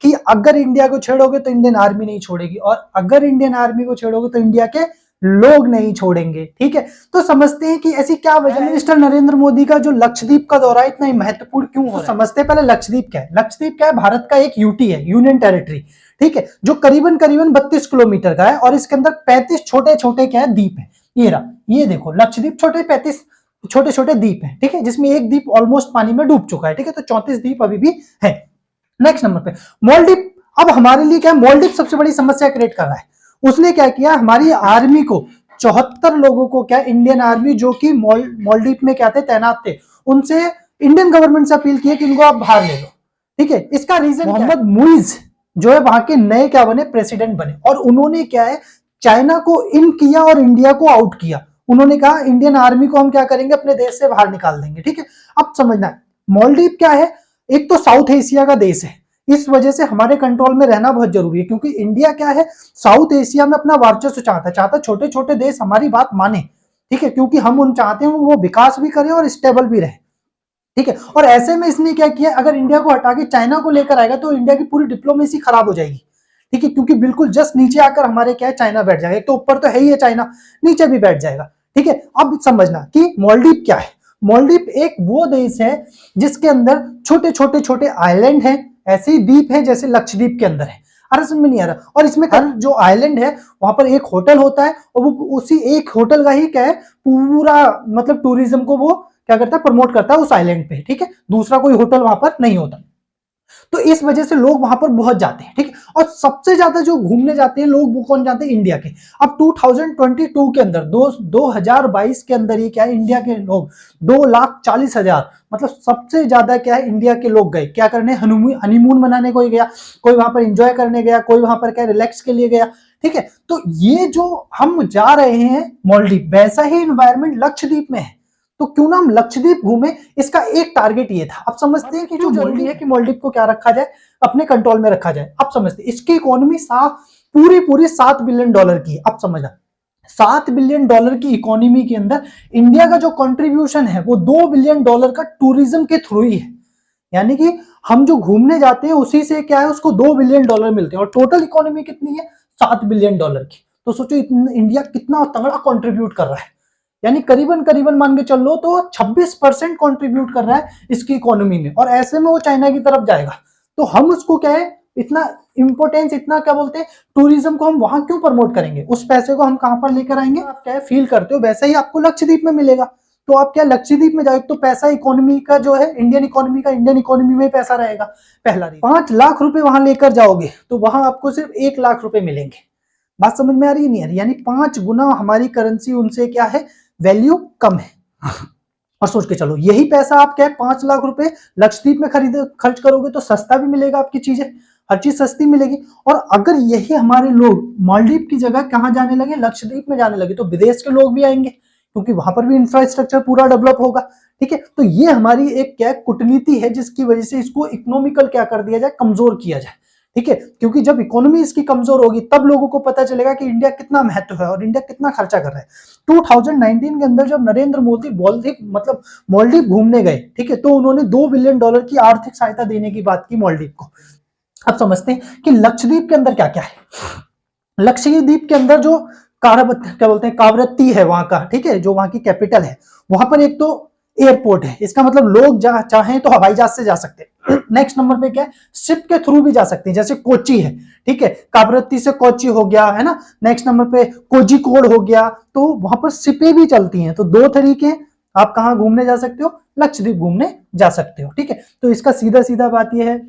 कि अगर इंडिया को छेड़ोगे तो इंडियन आर्मी नहीं छोड़ेगी, और अगर इंडियन आर्मी को छेड़ोगे तो इंडिया के लोग नहीं छोड़ेंगे। ठीक है, तो समझते हैं कि ऐसी क्या वजह है मिनिस्टर नरेंद्र मोदी का जो लक्षद्वीप का दौरा इतना ही महत्वपूर्ण क्यों हो रहा है। समझते हैं पहले लक्षद्वीप क्या है। लक्षद्वीप क्या है, भारत का एक यूटी है, यूनियन टेरिटरी। ठीक है, जो करीबन करीबन 32 किलोमीटर का है, और इसके अंदर 35 छोटे छोटे क्या है, द्वीप है। ये रहा, ये देखो लक्षद्वीप छोटे 35 छोटे छोटे द्वीप है। ठीक है, जिसमें एक द्वीप ऑलमोस्ट पानी में डूब चुका है। ठीक है, तो 34 द्वीप अभी भी है। नेक्स्ट नंबर पे मालदीव। अब हमारे लिए क्या है, मालदीव सबसे बड़ी समस्या क्रिएट कर रहा है। उसने क्या किया, हमारी आर्मी को 74 लोगों को क्या, इंडियन आर्मी जो कि मालदीव में क्या थे, तैनात थे, उनसे इंडियन गवर्नमेंट से अपील की कि इनको आप बाहर ले लो। ठीक है, इसका रीजन मोहम्मद मुइज जो है वहां के नए क्या बने, प्रेसिडेंट बने, और उन्होंने क्या है, चाइना को इन किया और इंडिया को आउट किया। उन्होंने कहा इंडियन आर्मी को हम क्या करेंगे, अपने देश से बाहर निकाल देंगे। ठीक है, अब समझना है मालदीव क्या है, एक तो साउथ एशिया का देश है, इस वजह से हमारे कंट्रोल में रहना बहुत जरूरी है, क्योंकि इंडिया क्या है, साउथ एशिया में अपना वर्चस्व चाहता छोटे छोटे देश हमारी बात माने। ठीक है, क्योंकि हम उन चाहते हैं वो विकास भी करें और स्टेबल भी रहे। ठीक है, और ऐसे में इसने क्या किया, अगर इंडिया को हटा के चाइना को लेकर आएगा तो इंडिया की पूरी डिप्लोमेसी खराब हो जाएगी। ठीक है, क्योंकि बिल्कुल जस्ट नीचे आकर हमारे क्या है, चाइना बैठ जाएगा। एक तो ऊपर तो है ही है चाइना, नीचे भी बैठ जाएगा। ठीक है, अब समझना कि मालदीव क्या है। मालदीव एक वो देश है जिसके अंदर छोटे छोटे छोटे आइलैंड हैं, ऐसे ही द्वीप है जैसे लक्षद्वीप के अंदर है। अरे समझ में नहीं आ रहा। और इसमें हर जो आइलैंड है वहां पर एक होटल होता है, और वो उसी एक होटल का ही क्या है, पूरा मतलब टूरिज्म को वो क्या करता है, प्रमोट करता है उस आइलैंड पे। ठीक है, दूसरा कोई होटल वहां पर नहीं होता, तो इस वजह से लोग वहां पर बहुत जाते हैं। ठीक है, और सबसे ज्यादा जो घूमने जाते हैं लोग, वो कौन जाते हैं, इंडिया के। अब 2022 के अंदर 2022 के अंदर ही क्या है, इंडिया के लोग 2,40,000, मतलब सबसे ज्यादा क्या है, इंडिया के लोग गए क्या करने, हनीमून मनाने कोई गया, कोई वहां पर एंजॉय करने गया, कोई वहां पर क्या रिलैक्स के लिए गया। ठीक है, तो ये जो हम जा रहे हैं मालदीव, वैसा ही एनवायरमेंट लक्षद्वीप में है, तो क्यों ना हम लक्षद्वीप घूमे। इसका एक टारगेट ये था। अब समझते हैं कि जो जरूरी है कि मालदीव को क्या रखा जाए, अपने कंट्रोल में रखा जाए। अब समझते हैं इसकी इकोनॉमी पूरी पूरी $7 बिलियन की। अब समझना, $7 बिलियन की इकोनॉमी के अंदर इंडिया का जो कंट्रीब्यूशन है वो $2 बिलियन का टूरिज्म के थ्रू ही है। यानी कि हम जो घूमने जाते हैं उसी से क्या है, उसको $2 बिलियन मिलते हैं, और टोटल इकोनॉमी कितनी है, $7 बिलियन की। तो सोचो इंडिया कितना तगड़ा कंट्रीब्यूट कर रहा है, यानी करीबन करीबन मान के चल लो तो 26% कंट्रीब्यूट कर रहा है इसकी इकोनॉमी में, और ऐसे में वो चाइना की तरफ जाएगा। तो हम उसको क्या है, इतना इंपोर्टेंस, इतना क्या बोलते हैं, टूरिज्म को हम वहां क्यों प्रमोट करेंगे, उस पैसे को हम कहां पर लेकर आएंगे। आप क्या है फील करते हो, वैसा ही आपको लक्षद्वीप में मिलेगा। तो आप क्या लक्षद्वीप में जाओ, तो पैसा इकोनॉमी का जो है, इंडियन इकोनॉमी में पैसा रहेगा। पहला 5 लाख रुपए वहां लेकर जाओगे तो वहां आपको सिर्फ 1 लाख रुपए मिलेंगे। बात समझ में आ रही है, नहीं आ रही, यानी 5 गुना हमारी करेंसी उनसे क्या है, वैल्यू कम है। और सोच के चलो, यही पैसा आप क्या है, 5 लाख रुपए लक्षद्वीप में खर्च करोगे तो सस्ता भी मिलेगा, आपकी चीजें, हर चीज सस्ती मिलेगी। और अगर यही हमारे लोग मालदीव की जगह कहां जाने लगे, लक्षद्वीप में जाने लगे, तो विदेश के लोग भी आएंगे, क्योंकि वहां पर भी इंफ्रास्ट्रक्चर पूरा डेवलप होगा। ठीक है, तो ये हमारी एक क्या कूटनीति है, जिसकी वजह से इसको इकोनॉमिकल क्या कर दिया जाए, कमजोर किया जाए। ठीक है, क्योंकि जब इकोनॉमी इसकी कमजोर होगी तब लोगों को पता चलेगा कि इंडिया कितना महत्व है और इंडिया कितना खर्चा कर रहा है। 2019 के अंदर जब नरेंद्र मोदी मालदीव घूमने गए, ठीक है, तो उन्होंने $2 बिलियन की आर्थिक सहायता देने की बात की मालदीव को। अब समझते हैं कि लक्षद्वीप के अंदर क्या क्या है। लक्षद्वीप के अंदर जो क्या बोलते हैं, कावरत्ती है वहां का, ठीक है, जो वहां की कैपिटल है, वहां पर एक तो एयरपोर्ट है, इसका मतलब लोग चाहें तो हवाई जहाज से जा सकते हैं। नेक्स्ट नंबर पे क्या है, शिप के थ्रू भी जा सकते हैं, जैसे कोची है, ठीक है, कावरत्ती से कोची हो गया, है ना। नेक्स्ट नंबर पे कोझिकोड हो गया, तो वहां पर शिपें भी चलती हैं। तो 2 तरीके, आप कहां घूमने जा सकते हो, लक्षद्वीप घूमने जा सकते हो। ठीक है, तो इसका सीधा सीधा बात यह है,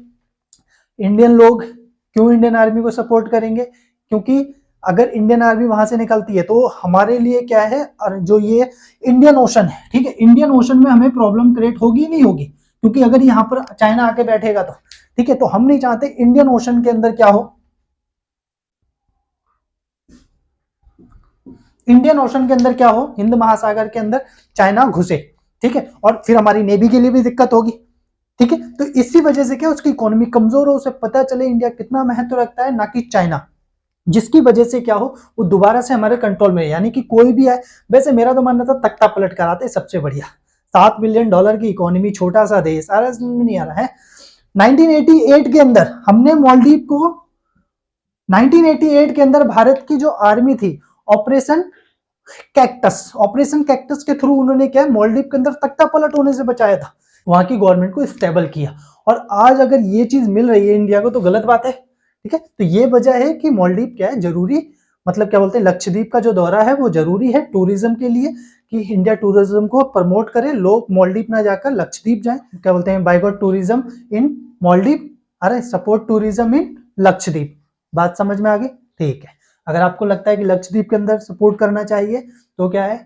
इंडियन लोग क्यों इंडियन आर्मी को सपोर्ट करेंगे, क्योंकि अगर इंडियन आर्मी वहां से निकलती है तो हमारे लिए क्या है, जो ये इंडियन ओशन है, ठीक है, इंडियन ओशन में हमें प्रॉब्लम क्रिएट होगी नहीं होगी, क्योंकि अगर यहाँ पर चाइना आके बैठेगा तो, ठीक है, तो हम नहीं चाहते इंडियन ओशन के अंदर क्या हो, इंडियन ओशन के अंदर क्या हो, हिंद महासागर के अंदर चाइना घुसे, ठीक है, और फिर हमारी नेवी के लिए भी दिक्कत होगी। ठीक है, तो इसी वजह से क्या, उसकी इकोनॉमी कमजोर हो, उसे पता चले इंडिया कितना महत्व रखता है, ना कि चाइना, जिसकी वजह से क्या हो, वो दोबारा से हमारे कंट्रोल में है। यानी कि कोई भी है, वैसे मेरा तो मानना था तख्ता पलट कराते सबसे बढ़िया। $7 बिलियन की इकोनॉमी, छोटा सा देश, आ रहा नहीं आ रहा है, 1988 के अंदर हमने मालदीव को 1988 के अंदर भारत की जो आर्मी थी ऑपरेशन कैक्टस के थ्रू उन्होंने क्या मालदीव के अंदर तख्ता पलट होने से बचाया था, वहां की गवर्नमेंट को स्टेबल किया। और आज अगर ये चीज मिल रही है इंडिया को तो गलत बात है, ठीक है। तो ये वजह है कि मालदीव क्या है जरूरी, मतलब क्या बोलते हैं, लक्षद्वीप का जो दौरा है वो जरूरी है टूरिज्म के लिए, कि इंडिया टूरिज्म को प्रमोट करे, लोग मालदीव ना जाकर लक्षद्वीप जाएं। क्या बोलते हैं, boycott tourism in Maldives, अरे सपोर्ट टूरिज्म इन लक्षद्वीप। बात समझ में आ गई? ठीक है। अगर आपको लगता है कि लक्षद्वीप के अंदर सपोर्ट करना चाहिए तो क्या है,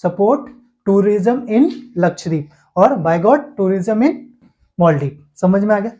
सपोर्ट टूरिज्म इन लक्षद्वीप और boycott tourism in Maldives. समझ में आ गया?